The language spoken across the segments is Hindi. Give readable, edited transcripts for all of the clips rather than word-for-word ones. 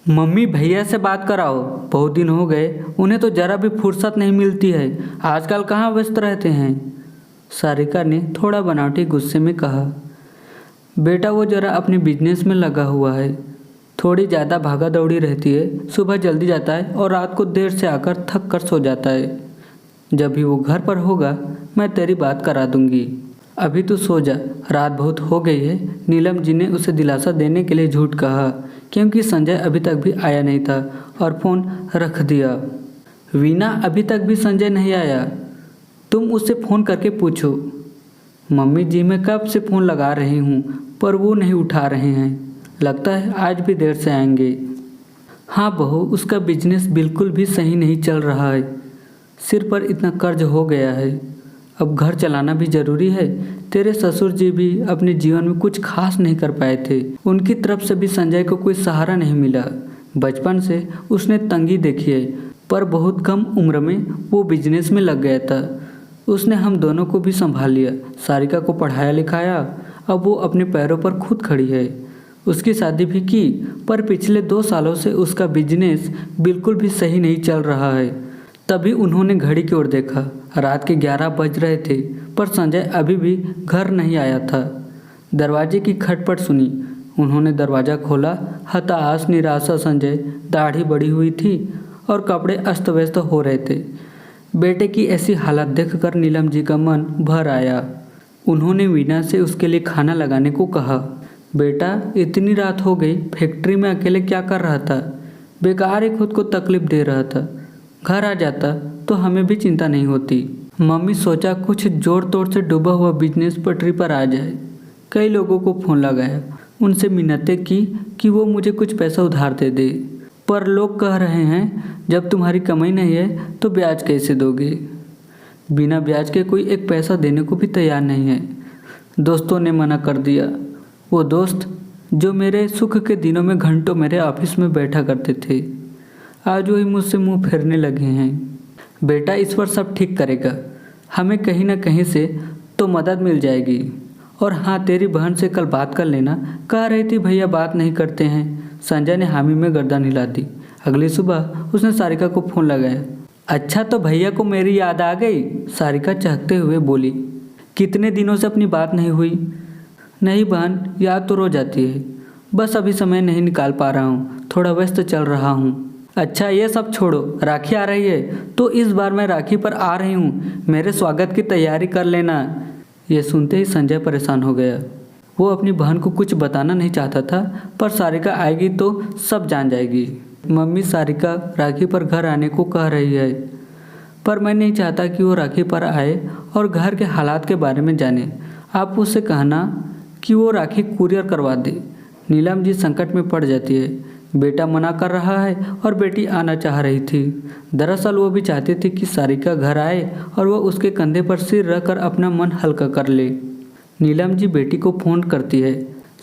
मम्मी भैया से बात कराओ, बहुत दिन हो गए। उन्हें तो जरा भी फुर्सत नहीं मिलती है। आजकल कहाँ व्यस्त रहते हैं। सारिका ने थोड़ा बनावटी गुस्से में कहा। बेटा वो जरा अपने बिजनेस में लगा हुआ है, थोड़ी ज़्यादा भागा दौड़ी रहती है। सुबह जल्दी जाता है और रात को देर से आकर थक कर सो जाता है। जब भी वो घर पर होगा मैं तेरी बात करा दूंगी। अभी तू सो जा, रात बहुत हो गई है। नीलम जी ने उसे दिलासा देने के लिए झूठ कहा, क्योंकि संजय अभी तक भी आया नहीं था और फ़ोन रख दिया। वीना अभी तक भी संजय नहीं आया, तुम उससे फ़ोन करके पूछो। मम्मी जी मैं कब से फ़ोन लगा रही हूँ पर वो नहीं उठा रहे हैं, लगता है आज भी देर से आएंगे। हाँ बहू, उसका बिजनेस बिल्कुल भी सही नहीं चल रहा है। सिर पर इतना कर्ज हो गया है, अब घर चलाना भी ज़रूरी है। तेरे ससुर जी भी अपने जीवन में कुछ खास नहीं कर पाए थे। उनकी तरफ से भी संजय को कोई सहारा नहीं मिला। बचपन से उसने तंगी देखी है, पर बहुत कम उम्र में वो बिजनेस में लग गया था। उसने हम दोनों को भी संभाल लिया, सारिका को पढ़ाया लिखाया। अब वो अपने पैरों पर खुद खड़ी है। उसकी शादी भी की, पर पिछले 2 सालों से उसका बिजनेस बिल्कुल भी सही नहीं चल रहा है। तभी उन्होंने घड़ी की ओर देखा। रात के 11 बज रहे थे, पर संजय अभी भी घर नहीं आया था। दरवाजे की खटपट सुनी। उन्होंने दरवाज़ा खोला। हताश निराशा संजय, दाढ़ी बढ़ी हुई थी और कपड़े अस्त व्यस्त हो रहे थे। बेटे की ऐसी हालत देखकर नीलम जी का मन भर आया। उन्होंने वीना से उसके लिए खाना लगाने को कहा। बेटा इतनी रात हो गई, फैक्ट्री में अकेले क्या कर रहा था? बेकार ही खुद को तकलीफ दे रहा था। घर आ जाता तो हमें भी चिंता नहीं होती। मम्मी सोचा कुछ जोड़ तोड़ से डूबा हुआ बिजनेस पटरी पर आ जाए। कई लोगों को फ़ोन लगाया, उनसे मिन्नतें की कि वो मुझे कुछ पैसा उधार दे दे, पर लोग कह रहे हैं जब तुम्हारी कमाई नहीं है तो ब्याज कैसे दोगे? बिना ब्याज के कोई एक पैसा देने को भी तैयार नहीं है। दोस्तों ने मना कर दिया। वो दोस्त जो मेरे सुख के दिनों में घंटों मेरे ऑफिस में बैठा करते थे, आज वही मुझसे मुंह फेरने लगे हैं। बेटा इस पर सब ठीक करेगा, हमें कहीं ना कहीं से तो मदद मिल जाएगी। और हाँ, तेरी बहन से कल बात कर लेना, कह रही थी भैया बात नहीं करते हैं। संजय ने हामी में गर्दन हिला दी। अगली सुबह उसने सारिका को फ़ोन लगाया। अच्छा, तो भैया को मेरी याद आ गई? सारिका चहकते हुए बोली। कितने दिनों से अपनी बात नहीं हुई? नहीं बहन, याद तो रोज आती है, बस अभी समय नहीं निकाल पा रहा हूँ, थोड़ा व्यस्त चल रहा हूँ। अच्छा ये सब छोड़ो, राखी आ रही है तो इस बार मैं राखी पर आ रही हूँ, मेरे स्वागत की तैयारी कर लेना। ये सुनते ही संजय परेशान हो गया। वो अपनी बहन को कुछ बताना नहीं चाहता था, पर सारिका आएगी तो सब जान जाएगी। मम्मी सारिका राखी पर घर आने को कह रही है, पर मैं नहीं चाहता कि वो राखी पर आए और घर के हालात के बारे में जाने। आप उससे कहना कि वो राखी कुरियर करवा दे। नीलम जी संकट में पड़ जाती है। बेटा मना कर रहा है और बेटी आना चाह रही थी। दरअसल वो भी चाहती थी कि सारिका घर आए और वो उसके कंधे पर सिर रखकर अपना मन हल्का कर ले। नीलम जी बेटी को फ़ोन करती है।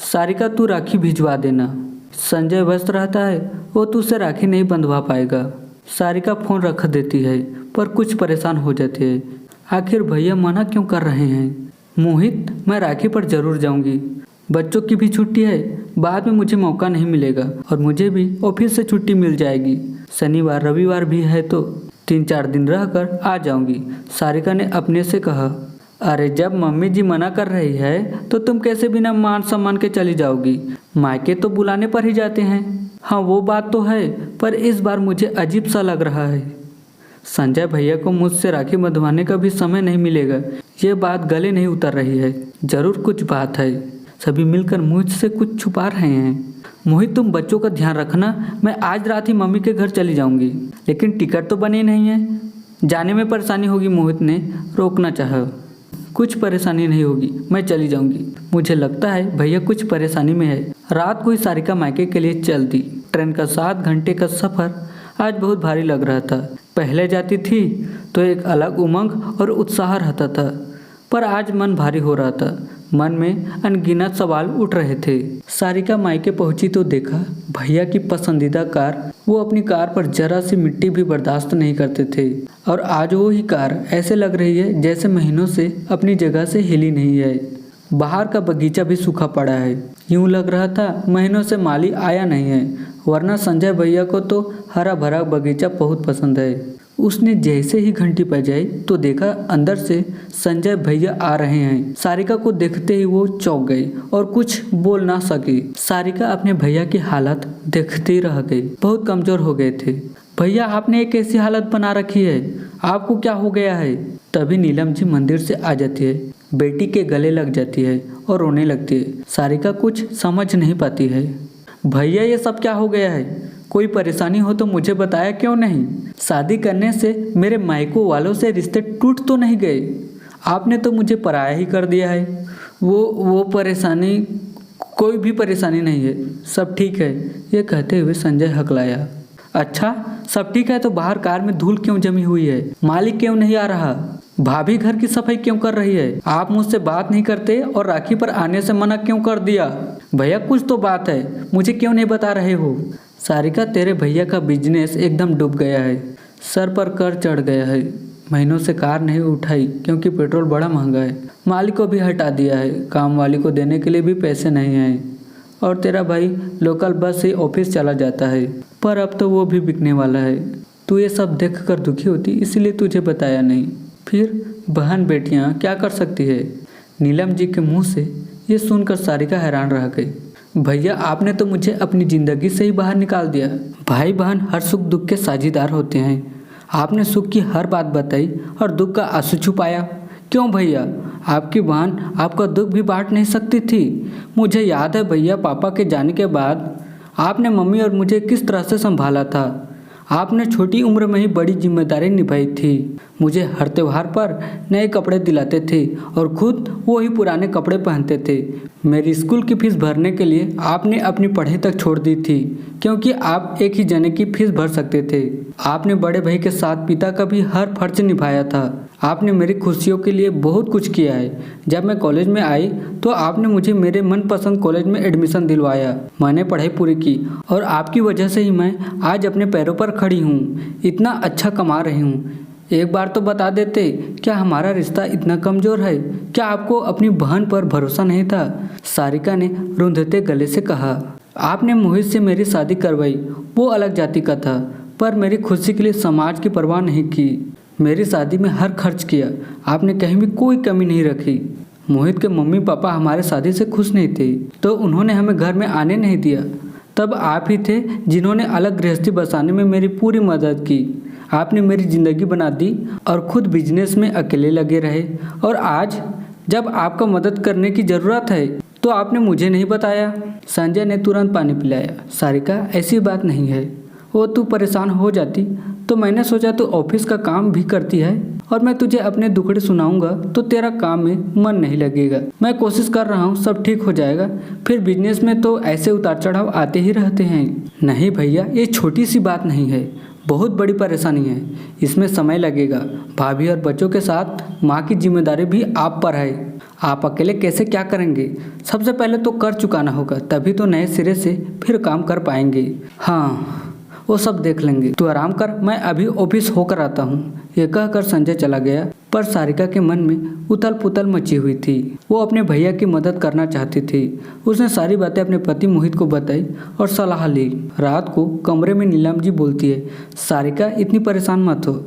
सारिका तू राखी भिजवा देना। संजय व्यस्त रहता है, वो तुझसे राखी नहीं बंधवा पाएगा। सारिका फ़ोन रख देती है, पर कुछ परेशान हो जाती है। आखिर भैया मना क्यों कर रहे हैं? मोहित, मैं राखी पर ज़रूर जाऊंगी। बच्चों की भी छुट्टी है, बाद में मुझे मौका नहीं मिलेगा और मुझे भी ऑफिस से छुट्टी मिल जाएगी। शनिवार रविवार भी है तो 3-4 दिन रहकर आ जाऊंगी। सारिका ने अपने से कहा। अरे जब मम्मी जी मना कर रही है तो तुम कैसे बिना मान सम्मान के चली जाओगी? मायके तो बुलाने पर ही जाते हैं। हाँ वो बात तो है, पर इस बार मुझे अजीब सा लग रहा है। संजय भैया को मुझसे राखी बंधवाने का भी समय नहीं मिलेगा। ये बात गले नहीं उतर रही है, जरूर कुछ बात है। सभी मिलकर मुझसे कुछ छुपा रहे हैं। मोहित तुम बच्चों का ध्यान रखना, मैं आज रात ही मम्मी के घर चली जाऊंगी। लेकिन टिकट तो बने नहीं है, जाने में परेशानी होगी। मोहित ने रोकना चाहा। कुछ परेशानी नहीं होगी, मैं चली जाऊंगी। मुझे लगता है भैया कुछ परेशानी में है। रात को ही सारिका मायके के लिए चल दी। ट्रेन का 7 घंटे का सफ़र आज बहुत भारी लग रहा था। पहले जाती थी तो एक अलग उमंग और उत्साह रहता था, पर आज मन भारी हो रहा था। मन में अनगिनत सवाल उठ रहे थे। सारिका मायके पहुंची तो देखा भैया की पसंदीदा कार। वो अपनी कार पर जरा सी मिट्टी भी बर्दाश्त नहीं करते थे, और आज वो ही कार ऐसे लग रही है जैसे महीनों से अपनी जगह से हिली नहीं है। बाहर का बगीचा भी सूखा पड़ा है। यूं लग रहा था महीनों से माली आया नहीं है। वरना संजय भैया को तो हरा भरा बगीचा बहुत पसंद है। उसने जैसे ही घंटी बजाई तो देखा अंदर से संजय भैया आ रहे हैं। सारिका को देखते ही वो चौंक गई और कुछ बोल ना सकी। सारिका अपने भैया की हालत देखते ही रह गई। बहुत कमजोर हो गए थे। भैया आपने एक ऐसी हालत बना रखी है, आपको क्या हो गया है? तभी नीलम जी मंदिर से आ जाती है, बेटी के गले लग जाती है और रोने लगती है। सारिका कुछ समझ नहीं पाती है। भैया ये सब क्या हो गया है? कोई परेशानी हो तो मुझे बताया क्यों नहीं? शादी करने से मेरे मायको वालों से रिश्ते टूट तो नहीं गए? आपने तो मुझे पराया ही कर दिया है। वो परेशानी, कोई भी परेशानी नहीं है, सब ठीक है। ये कहते हुए संजय हकलाया। अच्छा सब ठीक है तो बाहर कार में धूल क्यों जमी हुई है? मालिक क्यों नहीं आ रहा? भाभी घर की सफाई क्यों कर रही है? आप मुझसे बात नहीं करते और राखी पर आने से मना क्यों कर दिया? भैया कुछ तो बात है, मुझे क्यों नहीं बता रहे हो? सारिका तेरे भैया का बिजनेस एकदम डूब गया है, सर पर कर चढ़ गया है। महीनों से कार नहीं उठाई क्योंकि पेट्रोल बड़ा महंगा है। मालिक को भी हटा दिया है, काम वाली को देने के लिए भी पैसे नहीं हैं। और तेरा भाई लोकल बस से ऑफिस चला जाता है, पर अब तो वो भी बिकने वाला है। तू ये सब देख कर दुखी होती इसलिए तुझे बताया नहीं। फिर बहन बेटियां क्या कर सकती है? नीलम जी के मुंह से ये सुनकर सारिका हैरान रह गई। भैया आपने तो मुझे अपनी ज़िंदगी से ही बाहर निकाल दिया। भाई बहन हर सुख दुख के साझीदार होते हैं। आपने सुख की हर बात बताई और दुख का आंसू छुपाया। क्यों भैया? आपकी बहन आपका दुख भी बांट नहीं सकती थी? मुझे याद है भैया, पापा के जाने के बाद आपने मम्मी और मुझे किस तरह से संभाला था। आपने छोटी उम्र में ही बड़ी जिम्मेदारी निभाई थी। मुझे हर त्योहार पर नए कपड़े दिलाते थे और खुद वो ही पुराने कपड़े पहनते थे। मेरी स्कूल की फीस भरने के लिए आपने अपनी पढ़ाई तक छोड़ दी थी क्योंकि आप एक ही जने की फीस भर सकते थे। आपने बड़े भाई के साथ पिता का भी हर फर्ज निभाया था। आपने मेरी खुशियों के लिए बहुत कुछ किया है। जब मैं कॉलेज में आई तो आपने मुझे मेरे मनपसंद कॉलेज में एडमिशन दिलवाया। मैंने पढ़ाई पूरी की और आपकी वजह से ही मैं आज अपने पैरों पर खड़ी हूँ, इतना अच्छा कमा रही हूँ। एक बार तो बता देते, क्या हमारा रिश्ता इतना कमज़ोर है? क्या आपको अपनी बहन पर भरोसा नहीं था? सारिका ने रूंधते गले से कहा। आपने मोहित से मेरी शादी करवाई, वो अलग जाति का था, पर मेरी खुशी के लिए समाज की परवाह नहीं की। मेरी शादी में हर खर्च किया, आपने कहीं भी कोई कमी नहीं रखी। मोहित के मम्मी पापा हमारे शादी से खुश नहीं थे तो उन्होंने हमें घर में आने नहीं दिया। तब आप ही थे जिन्होंने अलग गृहस्थी बसाने में मेरी पूरी मदद की। आपने मेरी ज़िंदगी बना दी और खुद बिजनेस में अकेले लगे रहे। और आज जब आपका मदद करने की ज़रूरत है तो आपने मुझे नहीं बताया। संजय ने तुरंत पानी पिलाया। सारिका ऐसी बात नहीं है, वो तू परेशान हो जाती तो मैंने सोचा तू ऑफिस का काम भी करती है और मैं तुझे अपने दुखड़े सुनाऊंगा तो तेरा काम में मन नहीं लगेगा। मैं कोशिश कर रहा हूँ, सब ठीक हो जाएगा। फिर बिजनेस में तो ऐसे उतार चढ़ाव आते ही रहते हैं। नहीं भैया, ये छोटी सी बात नहीं है, बहुत बड़ी परेशानी है। इसमें समय लगेगा। भाभी और बच्चों के साथ माँ की जिम्मेदारी भी आप पर है। आप अकेले कैसे क्या करेंगे? सबसे पहले तो कर चुकाना होगा, तभी तो नए सिरे से फिर काम कर पाएंगे। हाँ, वो सब देख लेंगे, तू आराम कर, मैं अभी ऑफिस होकर आता हूँ। ये कहकर संजय चला गया, पर सारिका के मन में उथल पुथल मची हुई थी। वो अपने भैया की मदद करना चाहती थी। उसने सारी बातें अपने पति मोहित को बताई और सलाह ली। रात को कमरे में नीलम जी बोलती है, सारिका इतनी परेशान मत हो,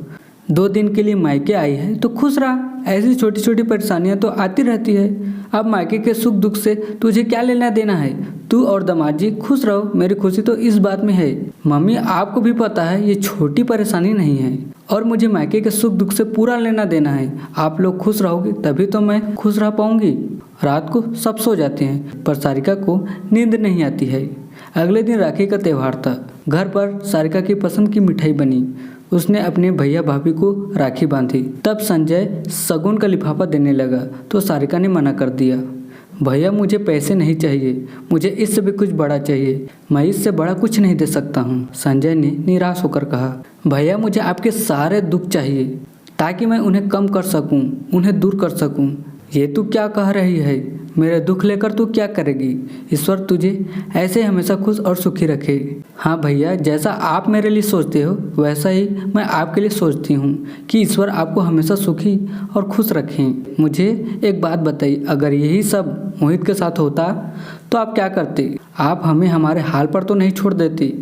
2 दिन के लिए मायके आई है तो खुश रहा। ऐसी छोटी छोटी परेशानियां तो आती रहती है। अब मायके के सुख दुख से तुझे क्या लेना देना है? तू और दामाद जी खुश रहो, मेरी खुशी तो इस बात में है। मम्मी आपको भी पता है ये छोटी परेशानी नहीं है और मुझे मायके के सुख दुख से पूरा लेना देना है। आप लोग खुश रहोगे तभी तो मैं खुश रह पाऊंगी। रात को सब सो जाते हैं पर सारिका को नींद नहीं आती है। अगले दिन राखी का त्यौहार था। घर पर सारिका की पसंद की मिठाई बनी। उसने अपने भैया भाभी को राखी बांधी। तब संजय शगुन का लिफाफा देने लगा तो सारिका ने मना कर दिया। भैया मुझे पैसे नहीं चाहिए, मुझे इससे भी कुछ बड़ा चाहिए। मैं इससे बड़ा कुछ नहीं दे सकता हूँ। संजय ने निराश होकर कहा। भैया मुझे आपके सारे दुख चाहिए ताकि मैं उन्हें कम कर सकूँ, उन्हें दूर कर सकूँ। ये तू क्या कह रही है? मेरे दुख लेकर तू क्या करेगी? ईश्वर तुझे ऐसे हमेशा खुश और सुखी रखे। हाँ भैया, जैसा आप मेरे लिए सोचते हो वैसा ही मैं आपके लिए सोचती हूँ कि ईश्वर आपको हमेशा सुखी और खुश रखें। मुझे एक बात बताइए, अगर यही सब मोहित के साथ होता तो आप क्या करते? आप हमें हमारे हाल पर तो नहीं छोड़ देती।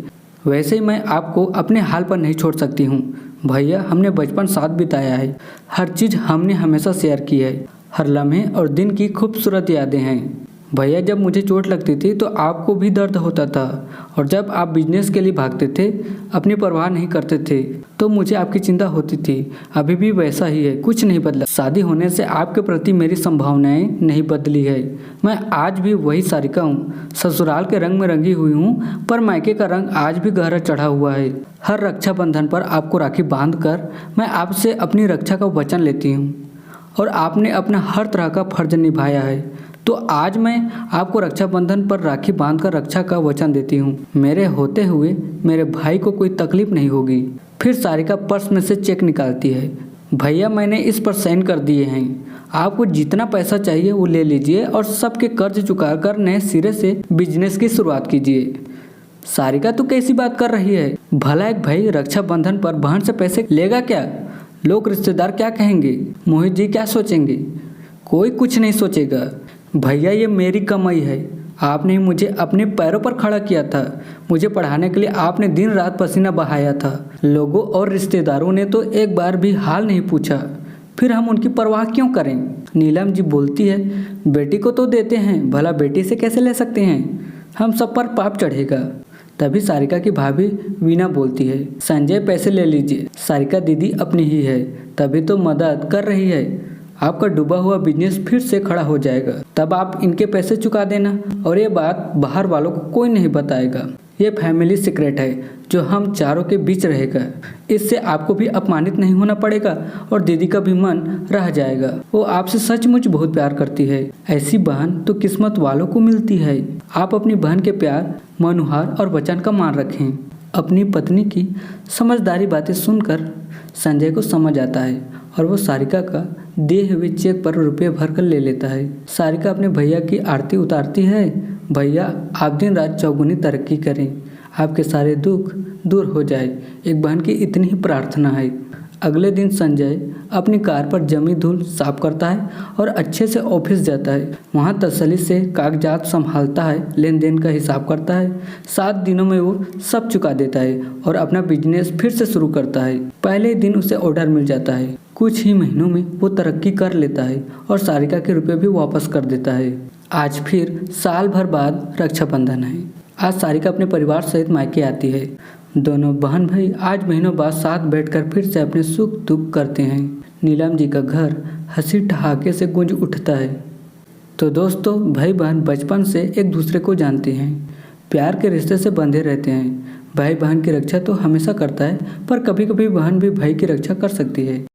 वैसे ही मैं आपको अपने हाल पर नहीं छोड़ सकती हूँ। भैया, हमने बचपन साथ बिताया है, हर चीज़ हमने हमेशा शेयर की है, हर लम्हे और दिन की खूबसूरत यादें हैं। भैया, जब मुझे चोट लगती थी तो आपको भी दर्द होता था, और जब आप बिजनेस के लिए भागते थे, अपनी परवाह नहीं करते थे, तो मुझे आपकी चिंता होती थी। अभी भी वैसा ही है, कुछ नहीं बदला। शादी होने से आपके प्रति मेरी संभावनाएं नहीं बदली है। मैं आज भी वही सारिका हूँ। ससुराल के रंग में रंगी हुई हूँ, पर मायके का रंग आज भी गहरा चढ़ा हुआ है। हर रक्षाबंधन पर आपको राखी बांध कर मैं आपसे अपनी रक्षा का वचन लेती हूँ, और आपने अपना हर तरह का फर्ज निभाया है। तो आज मैं आपको रक्षाबंधन पर राखी बांधकर रक्षा का वचन देती हूँ। मेरे होते हुए मेरे भाई को कोई तकलीफ नहीं होगी। फिर सारिका पर्स में से चेक निकालती है। भैया, मैंने इस पर साइन कर दिए हैं। आपको जितना पैसा चाहिए वो ले लीजिए और सबके कर्ज चुकाकर नए सिरे से बिजनेस की शुरुआत कीजिए। सारिका, तू कैसी बात कर रही है? भला एक भाई रक्षाबंधन पर बहन से पैसे लेगा क्या? लोग रिश्तेदार क्या कहेंगे? मोहित जी क्या सोचेंगे? कोई कुछ नहीं सोचेगा। भैया, ये मेरी कमाई है। आपने मुझे अपने पैरों पर खड़ा किया था। मुझे पढ़ाने के लिए आपने दिन रात पसीना बहाया था। लोगों और रिश्तेदारों ने तो एक बार भी हाल नहीं पूछा, फिर हम उनकी परवाह क्यों करें? नीलम जी बोलती है, बेटी को तो देते हैं, भला बेटी से कैसे ले सकते हैं? हम सब पर पाप चढ़ेगा। तभी सारिका की भाभी वीना बोलती है, संजय पैसे ले लीजिए, सारिका दीदी अपनी ही है, तभी तो मदद कर रही है। आपका डूबा हुआ बिजनेस फिर से खड़ा हो जाएगा, तब आप इनके पैसे चुका देना, और ये बात बाहर वालों को कोई नहीं बताएगा। ये फैमिली सीक्रेट है जो हम चारों के बीच रहेगा। इससे आपको भी अपमानित नहीं होना पड़ेगा और दीदी का भी मन रह जाएगा। वो आपसे सचमुच बहुत प्यार करती है। ऐसी बहन तो किस्मत वालों को मिलती है। आप अपनी बहन के प्यार, मनुहार और वचन का मान रखें। अपनी पत्नी की समझदारी बातें सुनकर संजय को समझ आता है और वो सारिका का दिए हुए चेक पर रुपये भरकर ले लेता है। सारिका अपने भैया की आरती उतारती है। भैया, आप दिन रात चौगुनी तरक्की करें, आपके सारे दुख दूर हो जाए, एक बहन की इतनी ही प्रार्थना है। अगले दिन संजय अपनी कार पर जमी धूल साफ करता है और अच्छे से ऑफिस जाता है। वहाँ तसल्ली से कागजात संभालता है, लेन देन का हिसाब करता है। 7 दिनों में वो सब चुका देता है और अपना बिजनेस फिर से शुरू करता है। पहले दिन उसे ऑर्डर मिल जाता है। कुछ ही महीनों में वो तरक्की कर लेता है और सारिका के रुपये भी वापस कर देता है। आज फिर साल भर बाद रक्षाबंधन है। आज सारिका अपने परिवार सहित मायके आती है। दोनों बहन भाई आज महीनों बाद साथ बैठकर फिर से अपने सुख दुख करते हैं। नीलम जी का घर हंसी ठहाके से गूंज उठता है। तो दोस्तों, भाई बहन बचपन से एक दूसरे को जानते हैं, प्यार के रिश्ते से बंधे रहते हैं। भाई बहन की रक्षा तो हमेशा करता है, पर कभी कभी बहन भी भाई की रक्षा कर सकती है।